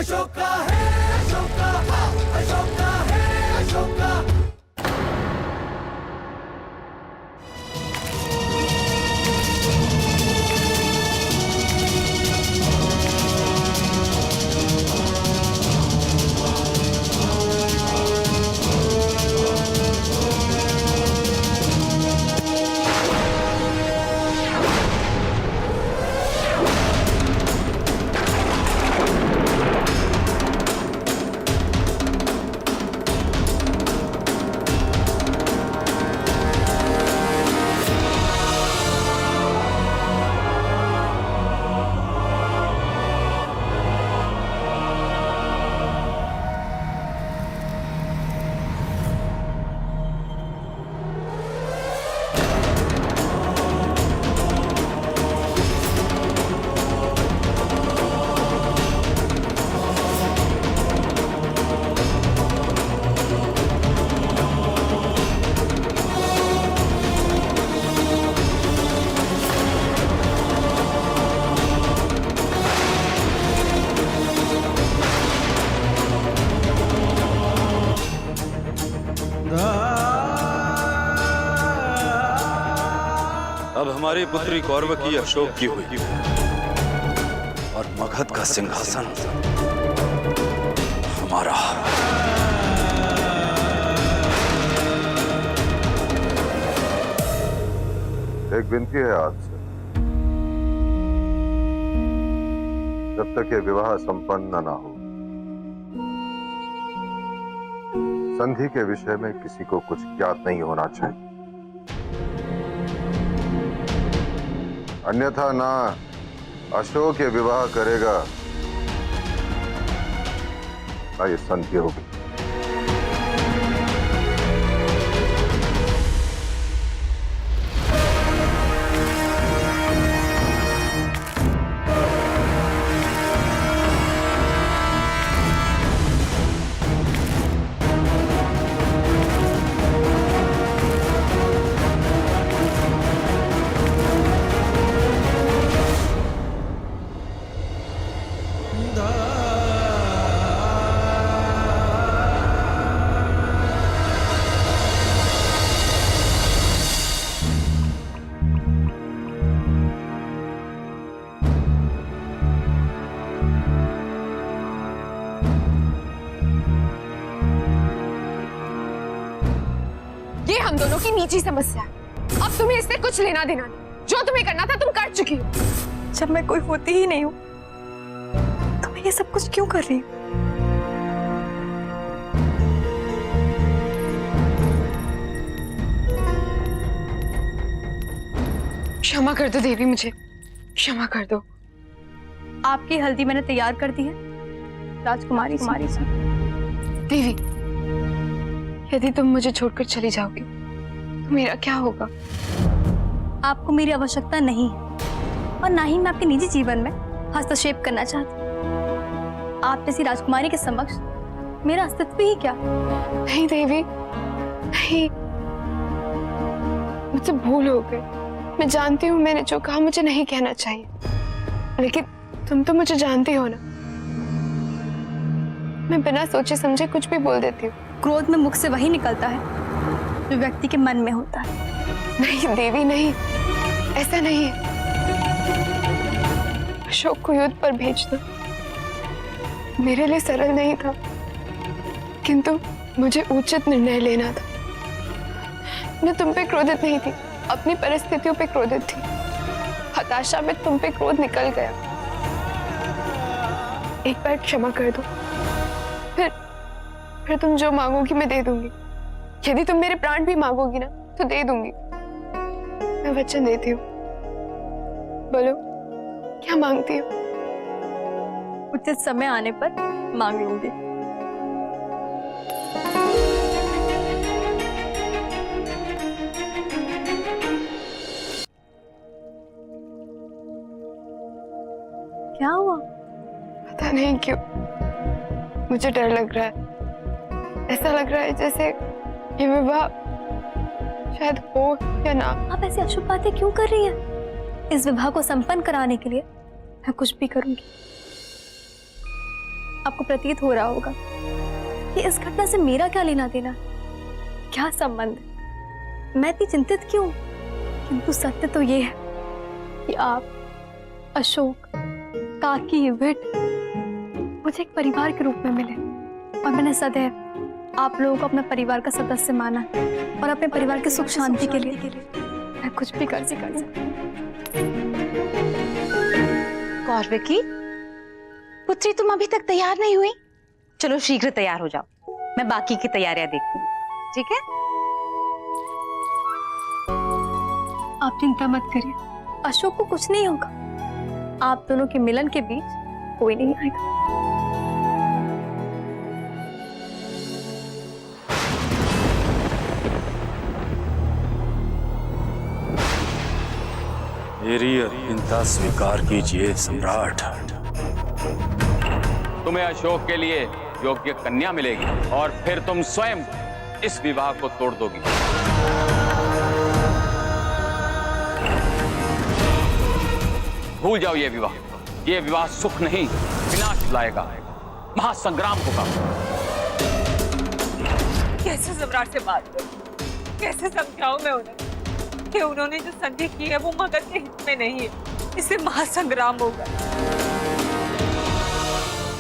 अशोका है अशोका, अशोका है अशोका। अब हमारी पुत्री कौरवकी अशोक की हुई और मगध का सिंहासन हमारा। एक विनती है आपसे, जब तक ये विवाह संपन्न ना हो, संधि के विषय में किसी को कुछ ज्ञात नहीं होना चाहिए, अन्यथा ना अशोक ये विवाह करेगा ना ये संधि होगी। हम दोनों की निजी समस्या है, अब तुम्हें इससे कुछ लेना देना नहीं। जो तुम्हें करना था तुम कर चुकी हो। जब मैं कोई होती ही नहीं हूँ तो मैं ये सब कुछ क्यों कर रही हूँ? क्षमा कर दो देवी, मुझे क्षमा कर दो। आपकी हल्दी मैंने तैयार कर दी है राजकुमारी से। देवी, यदि तुम मुझे छोड़कर चली जाओगी तो मेरा क्या होगा? आपको मेरी आवश्यकता नहीं है और ना ही मैं आपके निजी जीवन में हस्तक्षेप करना चाहती। आप जैसी राजकुमारी के समक्ष मेरा अस्तित्व ही क्या? नहीं देवी, नहीं, मुझसे भूल हो गई। मैं जानती हूँ मैंने जो कहा मुझे नहीं कहना चाहिए, लेकिन तुम तो मुझे जानती हो ना, मैं बिना सोचे समझे कुछ भी बोल देती हूँ। क्रोध में मुख से वही निकलता है जो व्यक्ति के मन में होता है। नहीं देवी, नहीं, ऐसा नहीं है। अशोक को युद्ध पर भेजना मेरे लिए सरल नहीं था, किंतु मुझे उचित निर्णय लेना था। मैं तुम पे क्रोधित नहीं थी, अपनी परिस्थितियों पे क्रोधित थी। हताशा में तुम पे क्रोध निकल गया। एक बार क्षमा कर दो, फिर तुम जो मांगोगी मैं दे दूंगी। यदि तुम मेरे प्राण भी मांगोगी ना तो दे दूंगी। मैं वचन देती हूँ। बोलो, क्या मांगती हो? उचित समय आने पर मांग लूंगी। क्या हुआ? पता नहीं क्यों मुझे डर लग रहा है। ऐसा लग रहा है जैसे ये विवाह शायद हो या ना। आप ऐसी अशुभ बातें क्यों कर रही हैं? इस विवाह को संपन्न कराने के लिए मैं कुछ भी करूंगी। आपको प्रतीत हो रहा होगा कि इस घटना से मेरा क्या लेना देना, क्या संबंध है, मैं इतनी चिंतित क्यों? किंतु सत्य तो ये है कि आप, अशोक, काकी, विट मुझे एक परिवार के रूप में मिले और मैंने सदैव आप लोगों को अपना परिवार का सदस्य माना और अपने परिवार की सुख शांति के लिए मैं कुछ भी कर सकती हूँ। कौरवकी, पुत्री तुम अभी तक तैयार नहीं हुई? चलो शीघ्र तैयार हो जाओ, मैं बाकी की तैयारियां देखती हूँ, ठीक है? आप चिंता मत करिए, अशोक को कुछ नहीं होगा। आप दोनों के मिलन के बीच कोई नहीं आएगा। मेरी चिंता स्वीकार कीजिए सम्राट। तुम्हें अशोक के लिए योग्य कन्या मिलेगी और फिर तुम स्वयं इस विवाह को तोड़ दोगी। भूल जाओ ये विवाह। ये विवाह सुख नहीं, विनाश लाएगा, महासंग्राम होगा। कैसे सम्राट से बात करूं? कैसे समझाऊं मैं उन्हें कि उन्होंने जो संधि की है वो मगध के हित में नहीं है, इससे महासंग्राम होगा।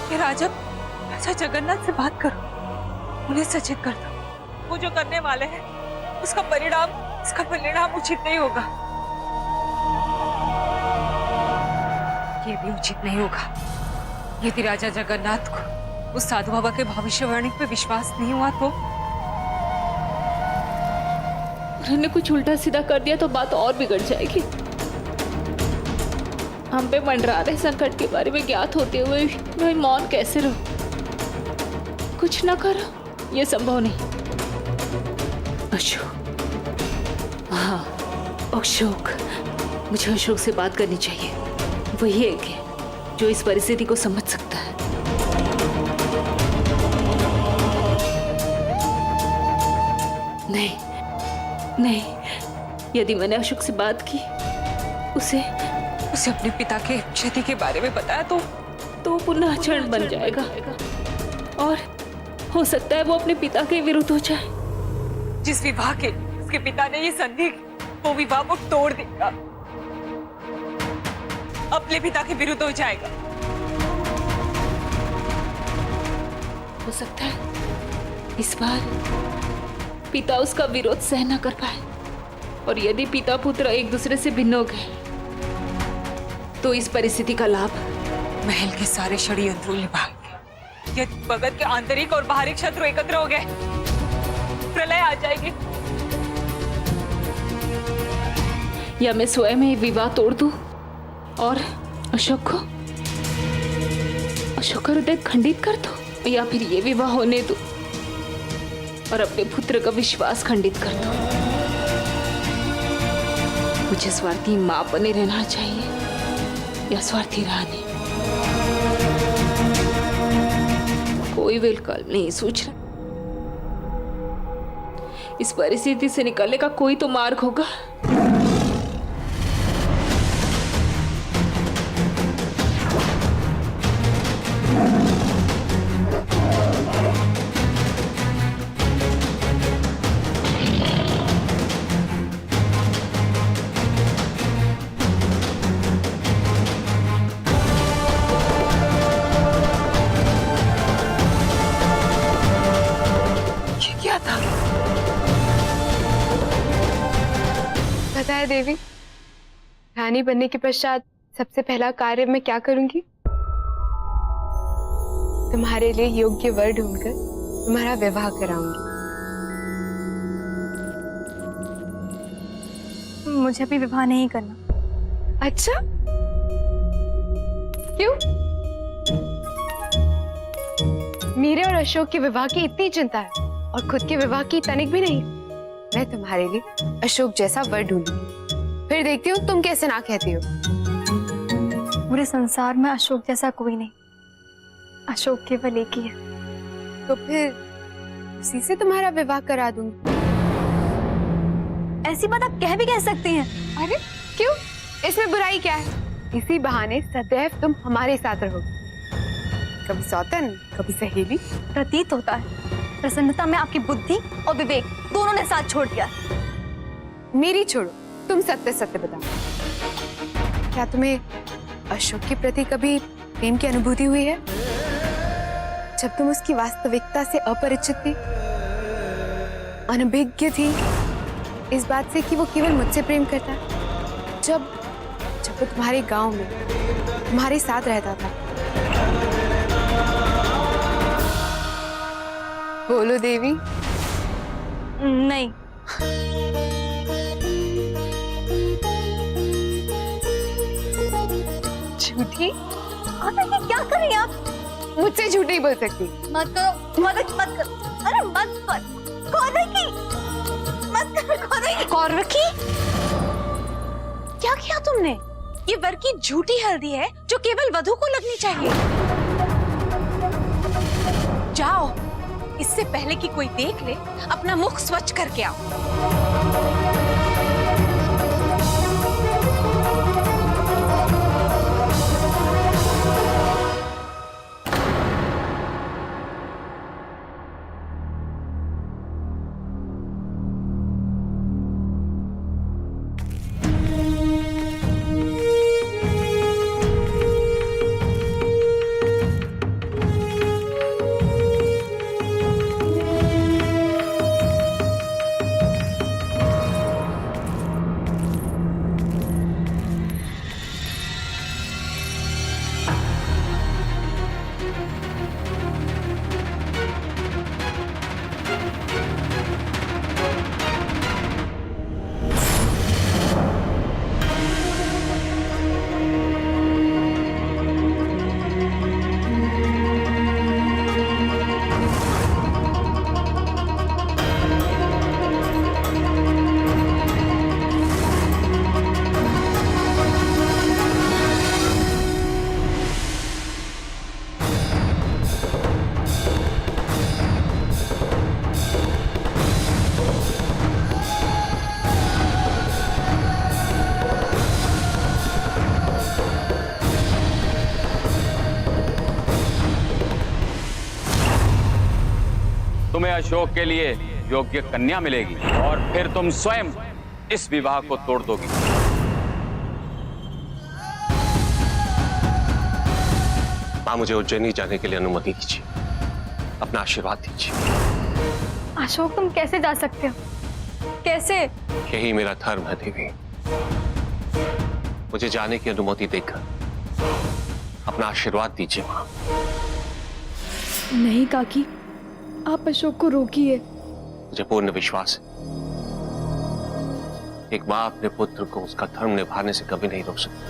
कि राजा जगन्नाथ से बात करो, उन्हें सचेत कर दो। वो जो करने वाले हैं उसका परिणाम उचित नहीं होगा। ये भी उचित नहीं होगा यदि राजा जगन्नाथ को उस साधु बाबा के भविष्यवाणी पे विश्वास नहीं हुआ तो उन्होंने कुछ उल्टा सीधा कर दिया तो बात और बिगड़ जाएगी। हम पे मंडरा रहे संकट के बारे में ज्ञात होते हुए मैं मौन कैसे रहूं? कुछ ना करो, ये संभव नहीं। अशोक, हाँ अशोक, मुझे अशोक से बात करनी चाहिए। वही एक है जो इस परिस्थिति को समझ सकता है। नहीं, यदि मैंने अशोक से बात की, उसे अपने पिता के क्षति के बारे में बताया तो पुनः क्षण बन जाएगा और हो सकता है वो अपने पिता के विरुद्ध हो जाए। जिस विवाह के उसके पिता ने ये संधि की, वो विवाह को तोड़ देगा, अपने पिता के विरुद्ध हो जाएगा। हो सकता है इस बार पिता उसका विरोध सह न कर पाए और यदि पिता पुत्र एक दूसरे से भिन्न हो गए तो इस परिस्थिति का लाभ महल के सारे षड्यंत्रों निभाएंगे। यदि मगध के आंतरिक और बाहरी शत्रु एकत्र हो गए, प्रलय आ जाएगी। या मैं स्वयं ही विवाह तोड़ दूं और अशोक का हृदय खंडित कर दो, या फिर ये विवाह होने दो और अपने पुत्र का विश्वास खंडित कर दो। मुझे स्वार्थी मां बने रहना चाहिए या स्वार्थी रानी? कोई विकल्प नहीं सूझ रहा। इस परिस्थिति से निकलने का कोई तो मार्ग होगा। पता है देवी, रानी बनने के पश्चात सबसे पहला कार्य मैं क्या करूंगी? तुम्हारे लिए योग्य वर ढूंढकर तुम्हारा विवाह कराऊंगी। मुझे अभी विवाह नहीं करना। अच्छा, क्यों? मेरे और अशोक के विवाह की इतनी चिंता है और खुद के विवाह की तनिक भी नहीं। मैं तुम्हारे लिए अशोक जैसा वर ढूंढूंगी, फिर देखती हूँ तुम कैसे ना कहती हो। पूरे संसार में अशोक जैसा कोई नहीं, अशोक केवल एक ही है। तो फिर उसी से तुम्हारा विवाह करा दूंगी। ऐसी बात आप कह भी कह सकती हैं। अरे क्यों, इसमें बुराई क्या है? इसी बहाने सदैव तुम हमारे साथ रहोगे। कभी सौतन, कभी सहेली। प्रतीत होता है प्रसन्नता में आपकी बुद्धि और विवेक दोनों ने साथ छोड़ दिया। मेरी छोड़ो, तुम सत्य सत्य बताओ, क्या तुम्हें अशोक के प्रति कभी प्रेम की अनुभूति हुई है? जब तुम उसकी वास्तविकता से अपरिचित थी, अनभिज्ञ थी इस बात से कि वो केवल मुझसे प्रेम करता है, जब वो तुम्हारे गांव में तुम्हारे साथ रहता था। बोलो देवी। नहीं, झूठी? ये क्या कर रही हैं आप? मुझसे झूठ नहीं बोल सकती। मत करो, मत करो, अरे मत कर, कौरवकी, मत कर, कौरवकी, क्या किया तुमने? ये वर की झूठी हल्दी है जो केवल वधू को लगनी चाहिए। जाओ, इससे पहले कि कोई देख ले, अपना मुख स्वच्छ करके आओ। तुम्हें अशोक के लिए योग्य कन्या मिलेगी और फिर तुम स्वयं इस विवाह को तोड़ दोगी। मां, मुझे उज्जैनी जाने के लिए अनुमति दीजिए, अपना आशीर्वाद दीजिए। अशोक, तुम कैसे जा सकते हो? कैसे? यही मेरा धर्म है देवी। मुझे जाने की अनुमति देकर अपना आशीर्वाद दीजिए मां। नहीं काकी, आप अशोक को रोकिए। मुझे पूर्ण विश्वास है एक मां अपने पुत्र को उसका धर्म निभाने से कभी नहीं रोक सकती।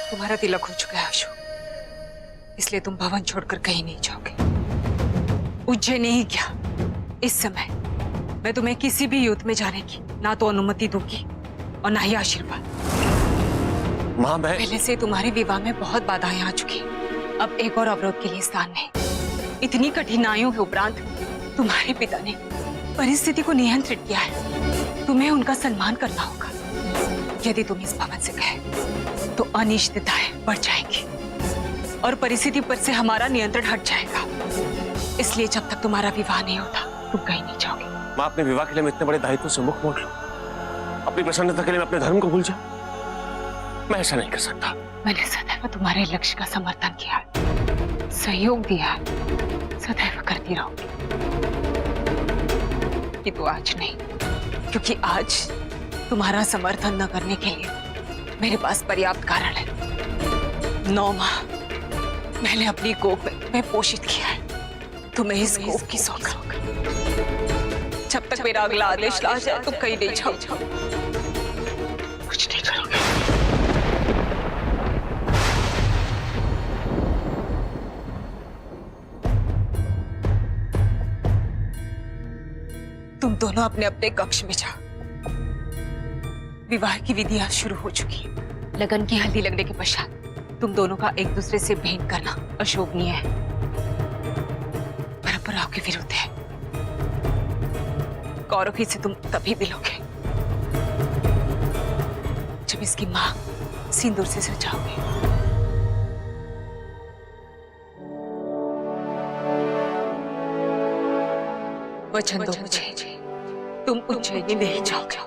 तुम्हारा तिलक हो चुका है अशोक, इसलिए तुम भवन छोड़कर कहीं नहीं जाओगे। उज्जैन नहीं क्या, इस समय मैं तुम्हें किसी भी युद्ध में जाने की ना तो अनुमति दूंगी और ना ही आशीर्वाद। मां, मैं पहले से तुम्हारे विवाह में बहुत बाधाएं आ चुकी हैं। अब एक और अवरोध के लिए स्थान नहीं। इतनी कठिनाइयों के उपरांत तुम्हारे पिता ने परिस्थिति को नियंत्रित किया है। तुम्हें उनका सम्मान करना होगा। यदि तुम इस भवन से गए तो अनिश्चितताएं बढ़ जाएंगी और परिस्थिति पर से हमारा नियंत्रण हट जाएगा। इसलिए जब तक तुम्हारा विवाह नहीं होता तुम कहीं नहीं जाओगे। मां, अपने विवाह के लिए मैं इतने बड़े दायित्व से मुख मोड़ लूं, अपनी प्रसन्नता के लिए मैं अपने धर्म को भूल जाऊं? मैं ऐसा नहीं कर सकता। मैंने सदैव तुम्हारे लक्ष्य का समर्थन किया है, सहयोग दिया है, सदैव करती रहूंगी। किंतु आज नहीं, क्योंकि आज तुम्हारा समर्थन न करने के लिए मेरे पास पर्याप्त कारण है। 9 माह मैंने अपनी कोख में पोषित किया है। तुम्हें इस कोख की सौगंध। जब तक मेरा अगला आदेश ना जाए तुम कहीं नहीं जाओ। कुछ नहीं करोगे। तुम दोनों अपने अपने कक्ष में जाओ। विवाह की विधियां शुरू हो चुकी है। लगन की हल्दी लगने के पश्चात तुम दोनों का एक दूसरे से भेंट करना अशोभनीय है। गौरव के विरुद्ध है। गौरव ही से तुम तभी मिलोगे जब इसकी मां सिंदूर से सजाओगे। वचन दो मुझे, तुम उज्जैनी नहीं जाओगे।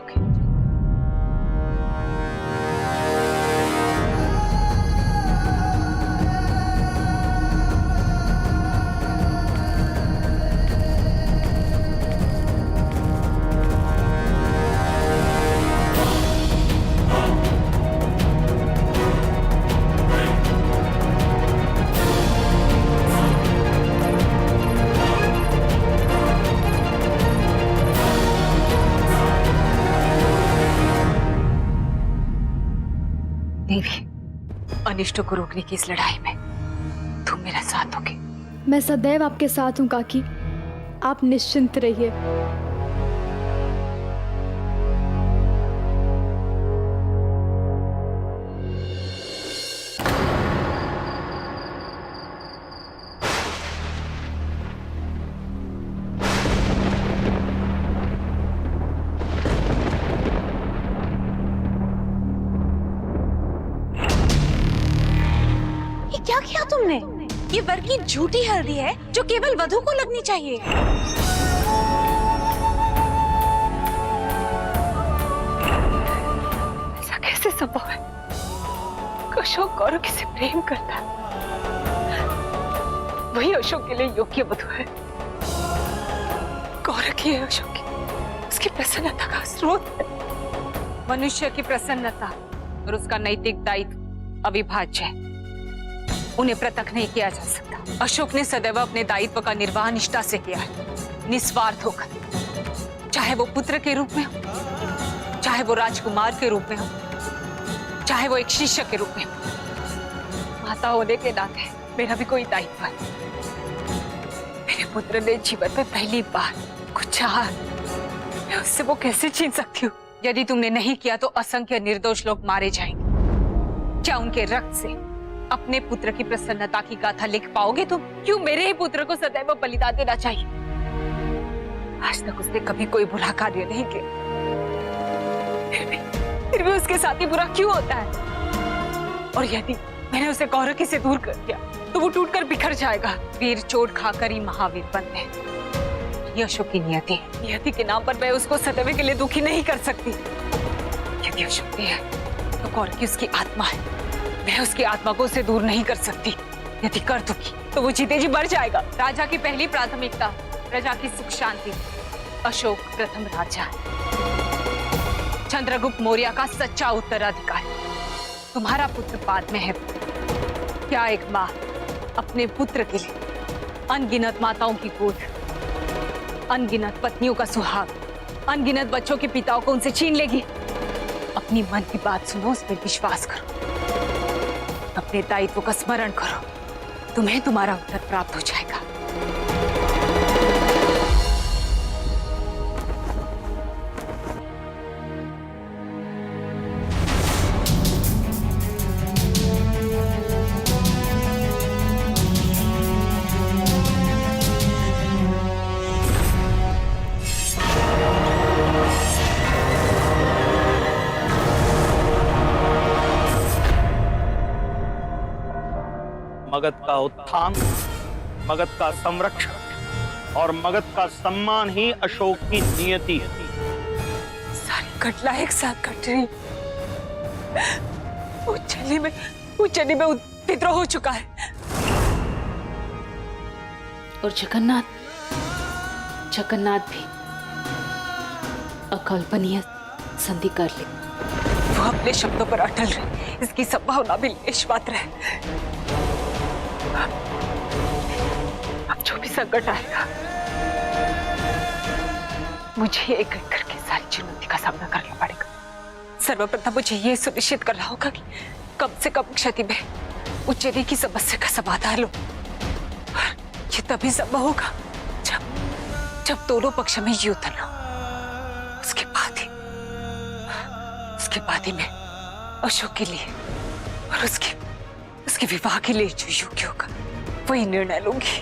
देवी, अनिष्टों को रोकने की इस लड़ाई में तुम मेरा साथ दोगे। मैं सदैव आपके साथ हूँ काकी, आप निश्चिंत रहिए। क्या किया तुमने? ये वर की झूठी हल्दी है जो केवल वधू को लगनी चाहिए। ऐसा कैसे संभव है? अशोक गौरव किसे प्रेम करता है, वही अशोक के लिए योग्य वधु है। गौरव की है अशोक की, उसकी प्रसन्नता का स्रोत है। मनुष्य की प्रसन्नता और उसका नैतिक दायित्व अविभाज्य है, उन्हें पृथक नहीं किया जा सकता। अशोक ने सदैव अपने दायित्व का निर्वाह निष्ठा से किया है, निस्वार्थ होकर। चाहे वो पुत्र के रूप में हो, चाहे वो राजकुमार के रूप में हो, चाहे वो एक शिष्य के रूप में हो। माता होने के नाते मेरा भी कोई दायित्व है। मेरे पुत्र ने जीवन में पहली बार कुछ चाहा, मैं उससे वो कैसे छीन सकती हूँ? यदि तुमने नहीं किया तो असंख्य निर्दोष लोग मारे जाएंगे। क्या उनके रक्त से अपने पुत्र की प्रसन्नता की गाथा लिख पाओगे तुम? क्यों मेरे ही पुत्र को सदैव बलिदान देना चाहिए? आज तक उसने कभी कोई बुरा कार्य नहीं किया, फिर भी उसके साथ ही बुरा क्यों होता है? और यदि मैंने उसे गौरव से दूर कर दिया तो वो टूटकर बिखर जाएगा। वीर चोट खाकर ही महावीर बनते हैं, ये अशोक की नियति है। नियति के नाम पर मैं उसको सदैव के लिए दुखी नहीं कर सकती। यदि अशोक है तो गौरव की उसकी आत्मा है, मैं उसकी आत्मा को उससे दूर नहीं कर सकती। यदि कर दूंगी तो वो जीते जी मर जाएगा। राजा की पहली प्राथमिकता प्रजा की सुख शांति। अशोक प्रथम राजा है, चंद्रगुप्त मौर्य का सच्चा उत्तराधिकारी। तुम्हारा पुत्र बाद में है। क्या एक माँ अपने पुत्र के लिए अनगिनत माताओं की गोद, अनगिनत पत्नियों का सुहाग, अनगिनत बच्चों के पिताओं को उनसे छीन लेगी? अपनी मन की बात सुनो, उस पर विश्वास करो, अपने दायित्व का स्मरण करो, तुम्हें तुम्हारा उत्तर प्राप्त हो जाएगा। मगध का उत्थान, मगध का संरक्षण और मगध का सम्मान ही अशोक की नियति है। सारी घटना एक साथ घट रही। उज्जैनी में विद्रोह हो चुका है। और जगन्नाथ भी अकल्पनीय संधि कर ली। वो अपने शब्दों पर अटल रहे, इसकी संभावना भी लेश मात्र है। अब जो भी संकट आएगा, मुझे एक एक करके सारी चुनौती का सामना करना पड़ेगा। सर्वप्रथम मुझे ये सुनिश्चित करना होगा कि कम से कम क्षति में उज्जैनी की समस्या का समाधान हो। ये तभी संभव होगा जब दोनों पक्ष में युद्ध न हो। उसके बाद ही मैं अशोक के लिए और उसके विवाह के लिए जो योग्य होगा वही निर्णय लूंगी।